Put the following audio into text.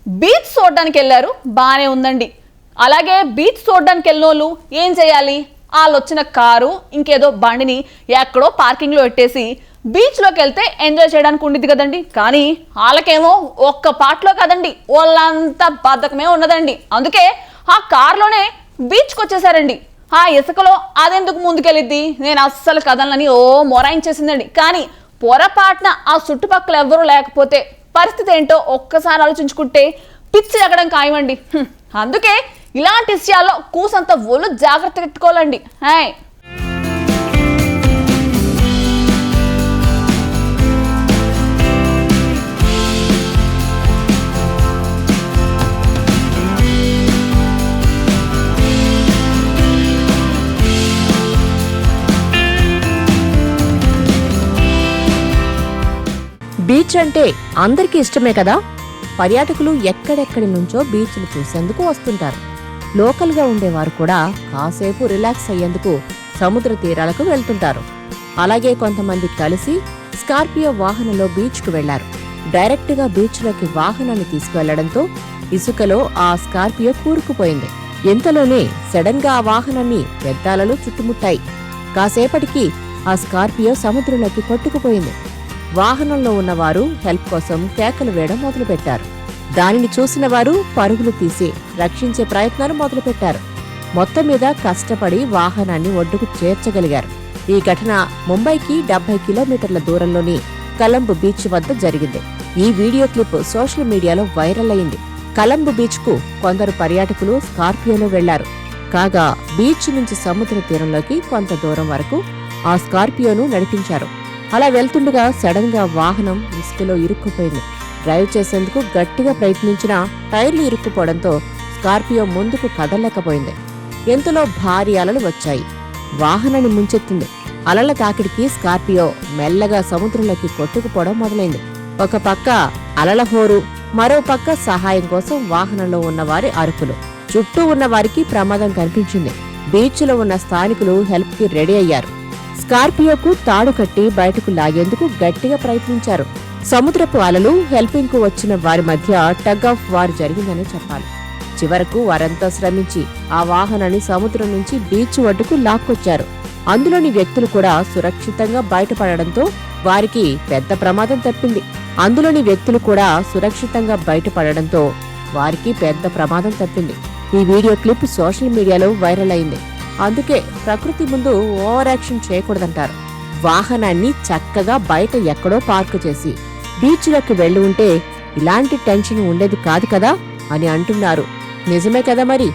Beach చూడడానికి వెళ్ళారు, బాగానే ఉందండి. అలాగే బీచ్ చూడడానికి వెళ్ళిన వాళ్ళు ఏం చేయాలి? వాళ్ళు వచ్చిన కారు ఇంకేదో బండిని ఎక్కడో పార్కింగ్లో పెట్టేసి బీచ్లోకి వెళ్తే ఎంజాయ్ చేయడానికి ఉండిద్ది కదండి. కానీ వాళ్ళకేమో ఒక్క పాటలో కదండి, వాళ్ళంతా బద్ధకమే ఉన్నదండి. అందుకే ఆ కార్లోనే బీచ్కి వచ్చేసారండి. ఆ ఇసుకలో అదెందుకు ముందుకెళ్ళిద్ది, నేను అస్సలు కదలని మొరాయించేసిందండి. కానీ పొరపాటున ఆ చుట్టుపక్కల ఎవ్వరూ లేకపోతే పరిస్థితి ఏంటో ఒక్కసారి ఆలోచించుకుంటే పిచ్చి ఎక్కడం ఖాయమండి. అందుకే ఇలాంటి విషయాల్లో కూసంత ఒళ్ళు జాగ్రత్త పెట్టుకోవాలండి. బీచ్ అంటే అందరికీ ఇష్టమే కదా. పర్యాటకులు ఎక్కడెక్కడి నుంచో బీచ్లు చూసేందుకు వస్తుంటారు. లోకల్గా ఉండేవారు కూడా కాసేపు రిలాక్స్ అయ్యేందుకు సముద్ర తీరాలకు వెళ్తుంటారు. అలాగే కొంతమంది కలిసి స్కార్పియో వాహనంలో బీచ్కు వెళ్లారు. డైరెక్ట్గా బీచ్లోకి వాహనాన్ని తీసుకువెళ్లడంతో ఇసుకలో ఆ స్కార్పియో కూరుకుపోయింది. ఇంతలోనే సడన్ గా ఆ వాహనాన్ని పెద్దాలలు చుట్టుముట్టాయి. కాసేపటికి ఆ స్కార్పియో సముద్రంలోకి కొట్టుకుపోయింది. వాహనంలో ఉన్నవారు హెల్ప్ కోసం కేకలు వేయడం మొదలుపెట్టారు. దానిని చూసిన వారు పరుగులు తీసి రక్షించే ప్రయత్నాలు మొదలుపెట్టారు. మొత్తం మీద కష్టపడి వాహనాన్ని ఒడ్డుకు చేర్చగలిగారు. ఈ ఘటన ముంబైకి 70 కిలోమీటర్ల దూరంలోని కలంబ్ బీచ్ వద్ద జరిగింది. ఈ వీడియో క్లిప్ సోషల్ మీడియాలో వైరల్ అయింది. కలంబ్ బీచ్ కు కొందరు పర్యాటకులు స్కార్పియోలో వెళ్లారు. కాగా బీచ్ నుంచి సముద్ర తీరంలోకి కొంత దూరం వరకు ఆ స్కార్పియోను నడిపించారు. అలా వెళ్తుండగా సడన్ గా వాహనం ఇసుకలో ఇరుక్కుపోయింది. డ్రైవ్ చేసేందుకు గట్టిగా ప్రయత్నించినా టైర్లు ఇరుక్కుపోవడంతో స్కార్పియో ముందుకు కదలలేకపోయింది. ఎంతలో భారీ అలలు వచ్చాయి. వాహనాన్ని ముంచెత్తింది. అలల తాకిడికి స్కార్పియో మెల్లగా సముద్రంలోకి కొట్టుకుపోవడం మొదలైంది. ఒక పక్క అలల హోరు, మరో పక్క సహాయం కోసం వాహనంలో ఉన్నవారి అరుపులు. చుట్టూ ఉన్న వారికి ప్రమాదం కనిపించింది. బీచ్లో ఉన్న స్థానికులు హెల్ప్ కి రెడీ అయ్యారు. స్కార్పియోకు తాడు కట్టి బయటకు లాగేందుకు గట్టిగా ప్రయత్నించారు. సముద్రపు అలలు హెల్పింగ్ కు వచ్చిన వారి మధ్య టగ్ ఆఫ్ వార్ జరిగిందని చెప్పాలి. చివరకు వారంతా శ్రమించి ఆ వాహనాన్ని సముద్రం నుంచి బీచ్ ఒడ్డుకు లాక్కొచ్చారు. అందులోని వ్యక్తులు కూడా సురక్షితంగా బయటపడడంతో వారికి పెద్ద ప్రమాదం తప్పింది. ఈ వీడియో క్లిప్ సోషల్ మీడియాలో వైరల్ అయింది. అందుకే ప్రకృతి ముందు ఓవర్ యాక్షన్ చేయకూడదంటారు. వాహనాన్ని చక్కగా బయట ఎక్కడో పార్కు చేసి బీచ్లోకి వెళ్లి ఉంటే ఇలాంటి టెన్షన్ ఉండేది కాదు కదా అని అంటున్నారు. నిజమే కదా మరి.